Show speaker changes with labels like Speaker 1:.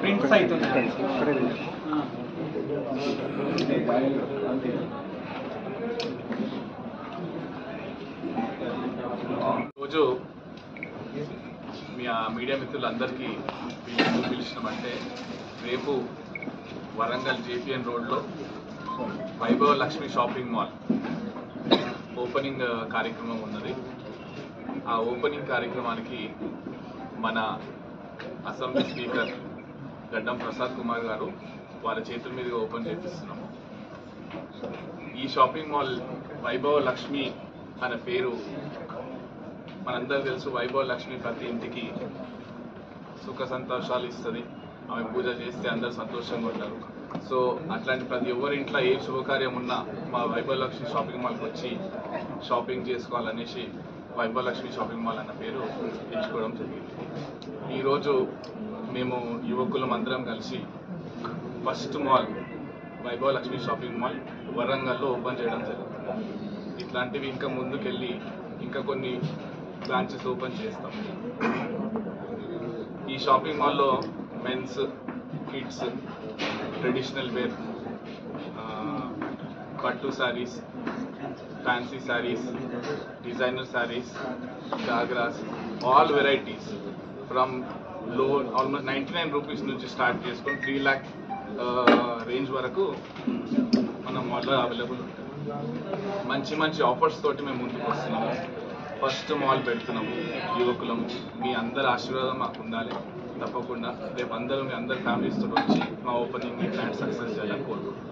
Speaker 1: Prints అవుతున్నాయి.
Speaker 2: రోజు మీ media మిత్రులందరికీ పిలిచినామంటే రేపు వరంగల్ జేపీఎన్ రోడ్లో వైభవ లక్ష్మి షాపింగ్ మాల్ ఓపెనింగ్ కార్యక్రమం ఉన్నది. ఆ ఓపెనింగ్ కార్యక్రమానికి మన అసెంబ్లీ స్పీకర్ గడ్డం ప్రసాద్ కుమార్ గారు వాళ్ళ చేతుల మీదుగా ఓపెన్ చేపిస్తున్నాము. ఈ షాపింగ్ మాల్ వైభవ లక్ష్మి అనే పేరు మనందరూ తెలుసు. వైభవ లక్ష్మి ప్రతి ఇంటికి సుఖ సంతోషాలు ఇస్తుంది. ఆమె పూజ చేస్తే అందరూ సంతోషంగా ఉంటారు. సో అట్లాంటి ప్రతి ఎవరి ఇంట్లో ఏ శుభకార్యం ఉన్నా మా వైభవ లక్ష్మి షాపింగ్ మాల్కి వచ్చి షాపింగ్ చేసుకోవాలనేసి వైభవ లక్ష్మి షాపింగ్ మాల్ అన్న పేరు ఎంచుకోవడం జరిగింది. ఈరోజు మేము యువకులం అందరం కలిసి ఫస్ట్ మాల్ వైభవ లక్ష్మి షాపింగ్ మాల్ వరంగల్లో ఓపెన్ చేయడం జరిగింది. ఇట్లాంటివి ఇంకా ముందుకెళ్ళి ఇంకా కొన్ని బ్రాంచెస్ ఓపెన్ చేస్తాం. ఈ షాపింగ్ మాల్లో మెన్స్, కిడ్స్, ట్రెడిషనల్ వేర్, పట్టు saris, fancy saris, designer saris, ghagras, all varieties from లో ఆల్మోస్ట్ 99 రూపీస్ నుంచి స్టార్ట్ చేసుకొని 3 lakh రేంజ్ వరకు మన మాల్లో అవైలబుల్ ఉంటుంది. మంచి మంచి ఆఫర్స్ తోటి మేము ముందుకు వస్తున్నాము. ఫస్ట్ మాల్ పెడుతున్నాము. యువకులము మీ అందరి ఆశీర్వాదం మాకు ఉండాలి. తప్పకుండా రేపు అందరూ మీ అందరి ఫ్యామిలీస్ తోటి వచ్చి మా ఓపెనింగ్ గ్రాండ్ సక్సెస్ చేయాలని కోరుకుంటున్నాం.